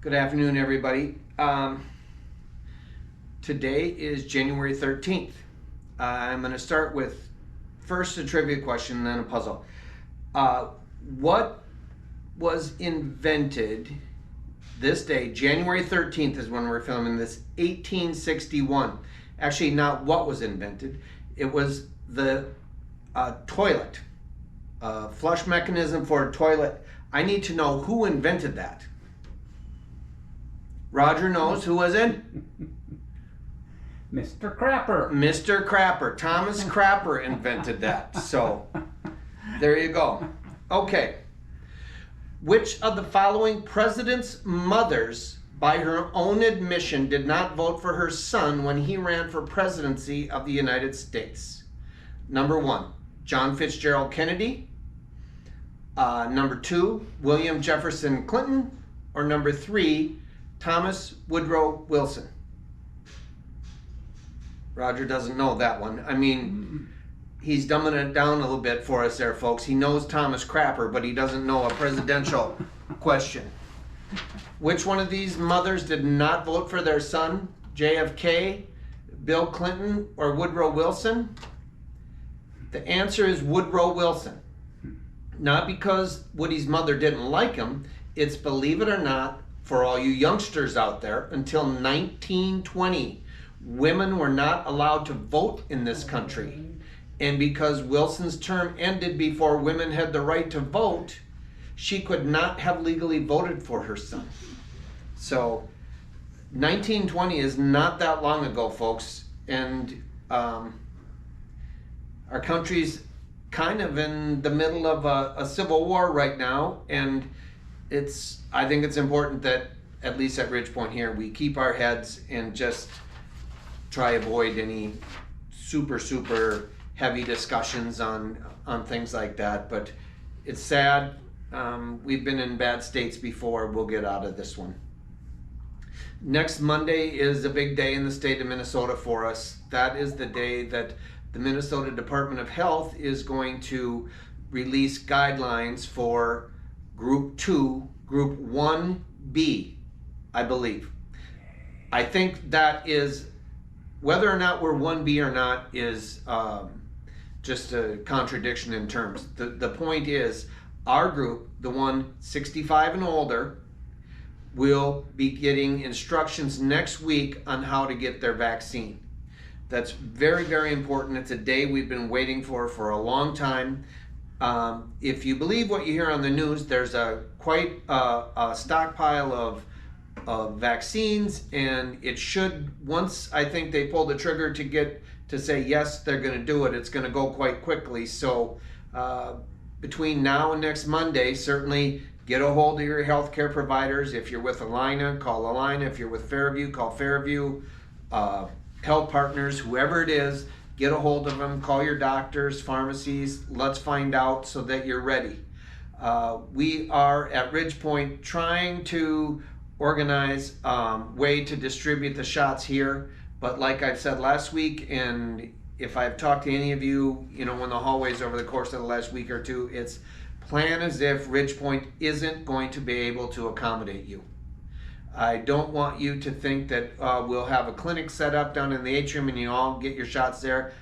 Good afternoon, everybody. Today is January 13th. I'm going to start with first a trivia question, then a puzzle. What was invented this day? January 13th is when we're filming this, 1861. Actually, not what was invented, it was the toilet. Flush mechanism for a toilet. I need to know who invented that. Roger knows. Who was it? Mr. Crapper. Mr. Crapper. Thomas Crapper invented that. So, there you go. Okay. Which of the following president's mothers, by her own admission, did not vote for her son when he ran for presidency of the United States? Number 1, John Fitzgerald Kennedy. Number 2, William Jefferson Clinton. Or number 3, Thomas Woodrow Wilson. Roger doesn't know that one. I mean, he's dumbing it down a little bit for us there, folks. He knows Thomas Crapper, but he doesn't know a presidential question. Which one of these mothers did not vote for their son? JFK, Bill Clinton, or Woodrow Wilson? The answer is Woodrow Wilson. Not because Woody's mother didn't like him. It's, believe it or not, for all you youngsters out there, until 1920, women were not allowed to vote in this country. And because Wilson's term ended before women had the right to vote, she could not have legally voted for her son. So 1920 is not that long ago, folks. And our country's kind of in the middle of a civil war right now. And I think it's important that, at least at Ridgepoint here, we keep our heads and just try avoid any super heavy discussions on things like that. But it's sad. We've been in bad states before. We'll get out of this one. Next Monday is a big day in the state of Minnesota for us. That is the day that the Minnesota Department of Health is going to release guidelines for Group 2, Group 1B, I believe. I think that is, whether or not we're 1B or not is just a contradiction in terms. The point is, our group, the one 65 and older, will be getting instructions next week on how to get their vaccine. That's very important. It's a day we've been waiting for a long time. If you believe what you hear on the news, there's quite a stockpile of vaccines, and it should, once I think they pull the trigger to say yes, they're going to do it, it's going to go quite quickly. So between now and next Monday, certainly get a hold of your healthcare providers. If you're with Allina, call Allina. If you're with Fairview, call Fairview. Health Partners, whoever it is, get a hold of them, call your doctors, pharmacies, let's find out so that you're ready. We are at Ridgepoint trying to organize a way to distribute the shots here, but like I've said last week, and if I've talked to any of you, in the hallways over the course of the last week or two, it's plan as if Ridgepoint isn't going to be able to accommodate you. I don't want you to think that we'll have a clinic set up down in the atrium and you all get your shots there.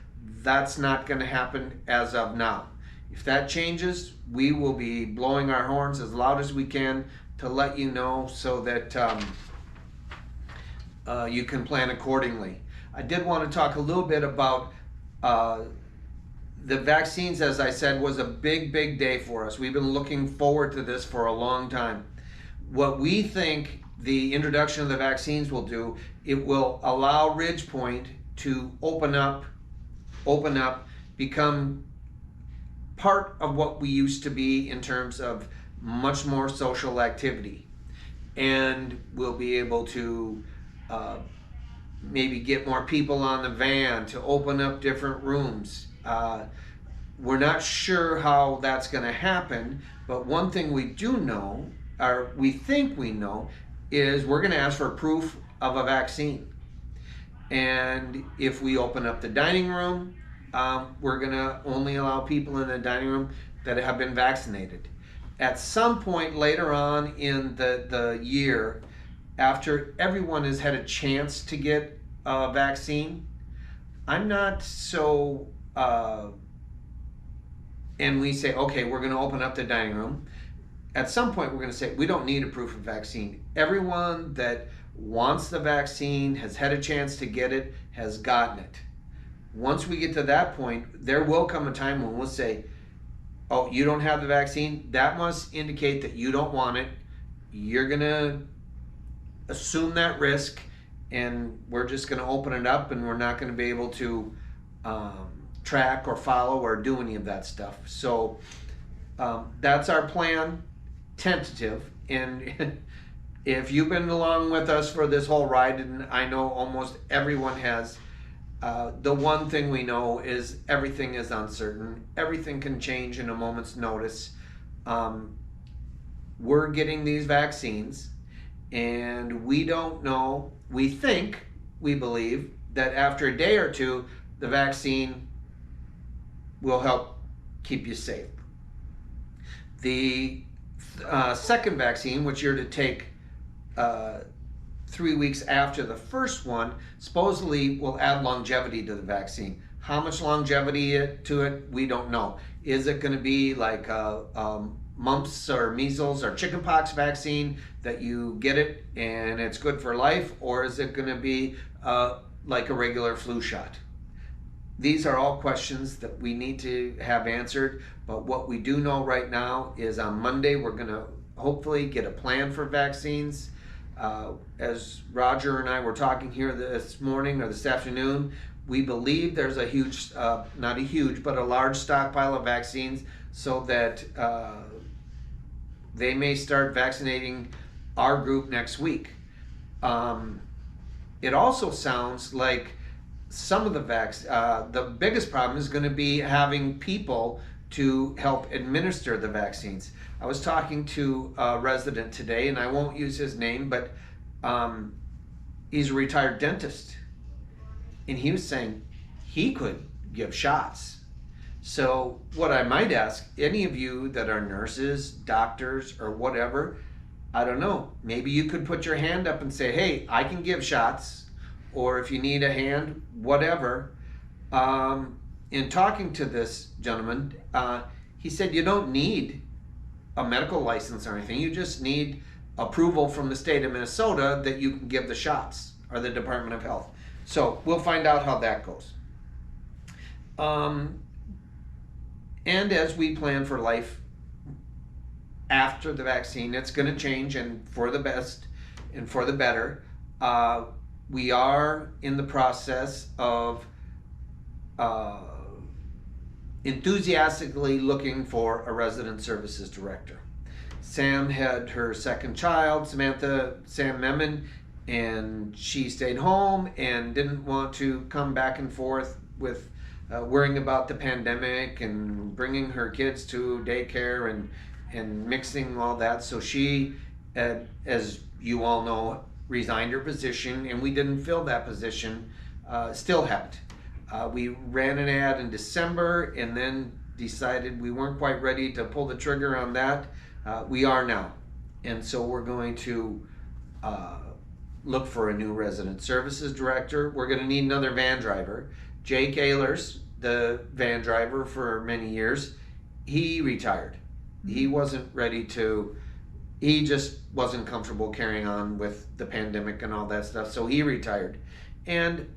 That's not going to happen as of now. If that changes, we will be blowing our horns as loud as we can to let you know so that you can plan accordingly. I did want to talk a little bit about the vaccines. As I said, was a big day for us. We've been looking forward to this for a long time. What we think the introduction of the vaccines will do, it will allow Ridgepoint to open up, become part of what we used to be in terms of much more social activity. And we'll be able to maybe get more people on the van to open up different rooms. We're not sure how that's going to happen, but one thing we do know, or we think we know, is we're going to ask for proof of a vaccine. And if we open up the dining room, we're going to only allow people in the dining room that have been vaccinated. At some point later on in the year, after everyone has had a chance to get a vaccine, I'm not so, and we say, okay, we're going to open up the dining room. At some point, we're going to say, we don't need a proof of vaccine. Everyone that wants the vaccine, has had a chance to get it, has gotten it. Once we get to that point, there will come a time when we'll say, oh, you don't have the vaccine? That must indicate that you don't want it. You're going to assume that risk, and we're just going to open it up, and we're not going to be able to track or follow or do any of that stuff. So that's our plan, tentative. And if you've been along with us for this whole ride, and I know almost everyone has, the one thing we know is everything is uncertain. Everything can change in a moment's notice. We're getting these vaccines, and we don't know. We think, we believe, that after a day or two, the vaccine will help keep you safe. The second vaccine, which you're to take 3 weeks after the first one, supposedly will add longevity to the vaccine. How much longevity to it, we don't know. Is it going to be like mumps or measles or chickenpox vaccine that you get it and it's good for life, or is it going to be like a regular flu shot? These are all questions that we need to have answered, but what we do know right now is on Monday we're going to hopefully get a plan for vaccines. As Roger and I were talking here this morning or this afternoon, we believe there's a huge, not a huge, but a large stockpile of vaccines, so that they may start vaccinating our group next week. It also sounds like some of the biggest problem is going to be having people to help administer the vaccines. I was talking to a resident today, and I won't use his name, but he's a retired dentist, and he was saying he could give shots. So what I might ask any of you that are nurses, doctors, or whatever, I don't know, maybe you could put your hand up and say, hey, I can give shots, or if you need a hand, whatever. In talking to this gentleman, he said you don't need a medical license or anything. You just need approval from the state of Minnesota that you can give the shots, or the Department of Health. So we'll find out how that goes. And as we plan for life after the vaccine, it's going to change, and for the best and for the better. We are in the process of enthusiastically looking for a resident services director. Sam had her second child, Sam Memon, and she stayed home and didn't want to come back and forth with worrying about the pandemic and bringing her kids to daycare and mixing all that. So she, as you all know, resigned her position, and we didn't fill that position, still haven't. We ran an ad in December and then decided we weren't quite ready to pull the trigger on that. We are now. And so we're going to look for a new resident services director. We're going to need another van driver. Jake Ehlers, the van driver for many years, he retired. He wasn't ready to, he just wasn't comfortable carrying on with the pandemic and all that stuff, so he retired. And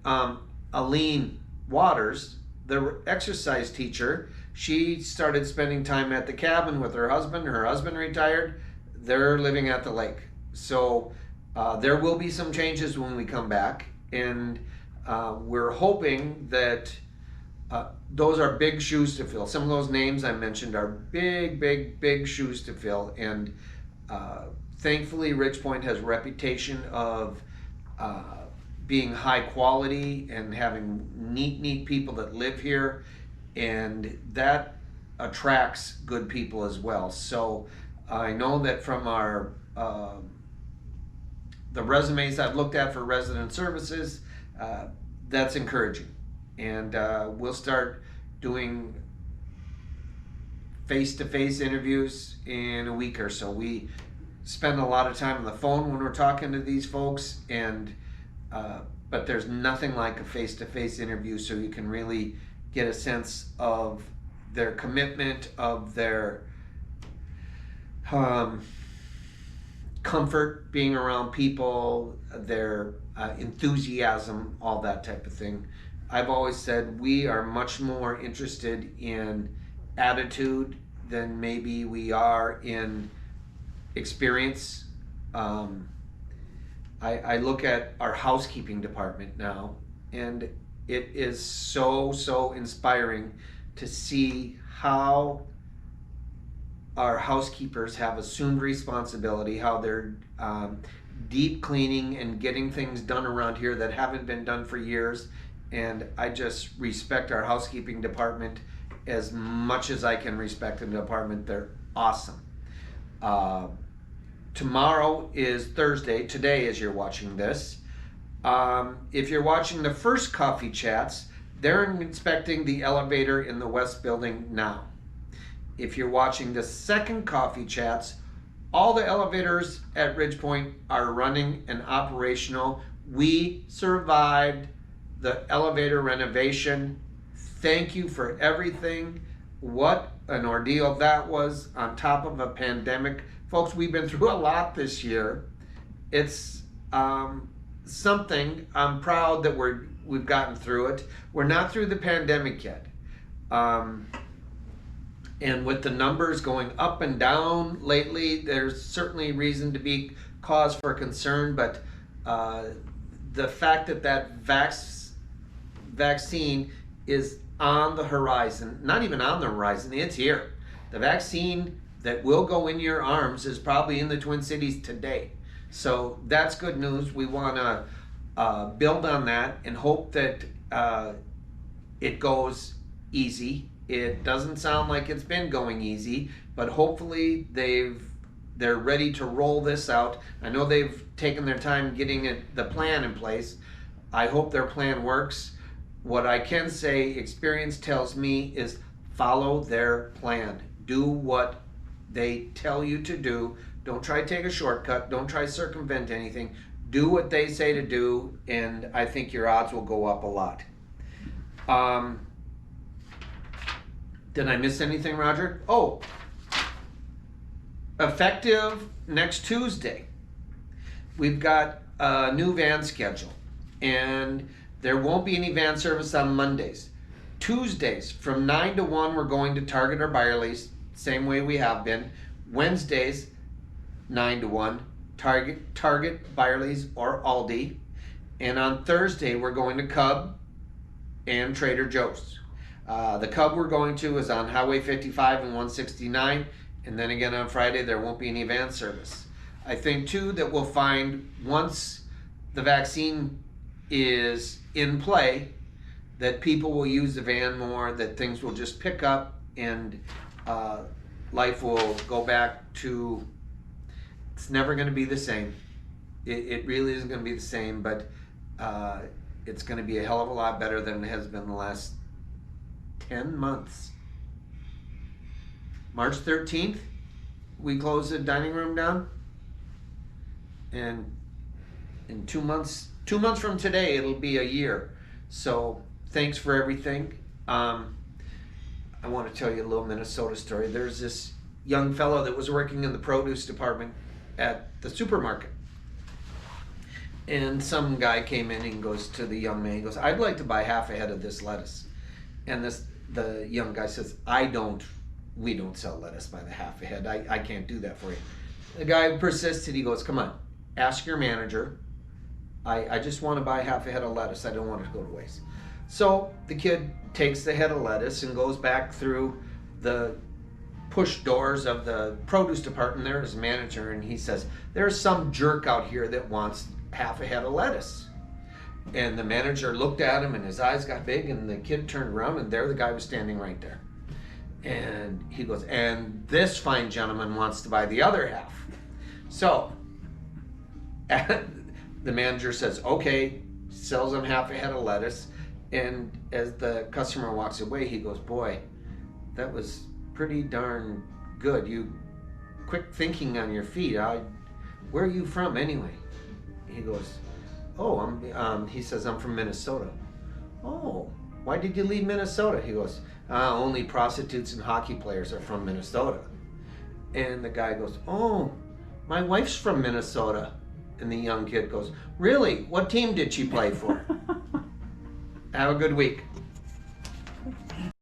Aline Waters, the exercise teacher, she started spending time at the cabin with her husband. Her husband retired. They're living at the lake. So there will be some changes when we come back, and we're hoping that those are big shoes to fill. Some of those names I mentioned are big shoes to fill, and thankfully Ridge Point has a reputation of being high quality and having neat people that live here, and that attracts good people as well. So I know that from our the resumes I've looked at for resident services, that's encouraging. And we'll start doing face-to-face interviews in a week or so. We spend a lot of time on the phone when we're talking to these folks, and but there's nothing like a face-to-face interview, so you can really get a sense of their commitment, of their comfort being around people, their enthusiasm, all that type of thing. I've always said we are much more interested in attitude than maybe we are in experience. I look at our housekeeping department now, and it is so inspiring to see how our housekeepers have assumed responsibility, how they're deep cleaning and getting things done around here that haven't been done for years. And I just respect our housekeeping department as much as I can respect the department. They're awesome. Tomorrow is Thursday, today as you're watching this. If you're watching the first Coffee Chats, they're inspecting the elevator in the West Building now. If you're watching the second Coffee Chats, all the elevators at Ridgepoint are running and operational. We survived the elevator renovation. Thank you for everything. What an ordeal that was, on top of a pandemic. Folks, we've been through a lot this year. It's something. I'm proud that we've gotten through it. We're not through the pandemic yet. And with the numbers going up and down lately, there's certainly reason to be cause for concern, but the fact that vaccine is on the horizon, not even on the horizon, it's here. The vaccine that will go in your arms is probably in the Twin Cities today. So that's good news. We want to build on that and hope that it goes easy. It doesn't sound like it's been going easy, but hopefully they're ready to roll this out. I know they've taken their time getting the plan in place. I hope their plan works. What I can say, experience tells me, is follow their plan. Do what they tell you to do. Don't try to take a shortcut. Don't try to circumvent anything. Do what they say to do, and I think your odds will go up a lot. Did I miss anything, Roger? Oh, effective next Tuesday, we've got a new van schedule, and there won't be any van service on Mondays. Tuesdays from 9 to 1, we're going to Target or Byerly's, same way we have been. Wednesdays, 9 to 1, Target, Byerly's, or Aldi. And on Thursday, we're going to Cub and Trader Joe's. The Cub we're going to is on Highway 55 and 169. And then again on Friday, there won't be any van service. I think, too, that we'll find once the vaccine is in play, that people will use the van more, that things will just pick up, and life will go back to, it's never going to be the same. It really isn't going to be the same, but it's going to be a hell of a lot better than it has been the last 10 months. March 13th, we close the dining room down, and in 2 months from today, it'll be a year. So thanks for everything. I want to tell you a little Minnesota story. There's this young fellow that was working in the produce department at the supermarket. And some guy came in and goes to the young man, he goes, "I'd like to buy half a head of this lettuce." And the young guy says, we don't sell lettuce by the half a head. I can't do that for you. The guy persisted. He goes, "Come on, ask your manager. I just want to buy half a head of lettuce. I don't want it to go to waste." So the kid takes the head of lettuce and goes back through the push doors of the produce department. There is a manager, and he says, "There's some jerk out here that wants half a head of lettuce." And the manager looked at him, and his eyes got big, and the kid turned around, and there the guy was standing right there. And he goes, "And this fine gentleman wants to buy the other half." So the manager says, "Okay," sells him half a head of lettuce. And as the customer walks away, he goes, "Boy, that was pretty darn good. You quick thinking on your feet. where are you from anyway? He goes, oh, he says, I'm from Minnesota. Oh, why did you leave Minnesota? He goes, only prostitutes and hockey players are from Minnesota. And the guy goes, oh, my wife's from Minnesota. And the young kid goes, really? What team did she play for? Have a good week.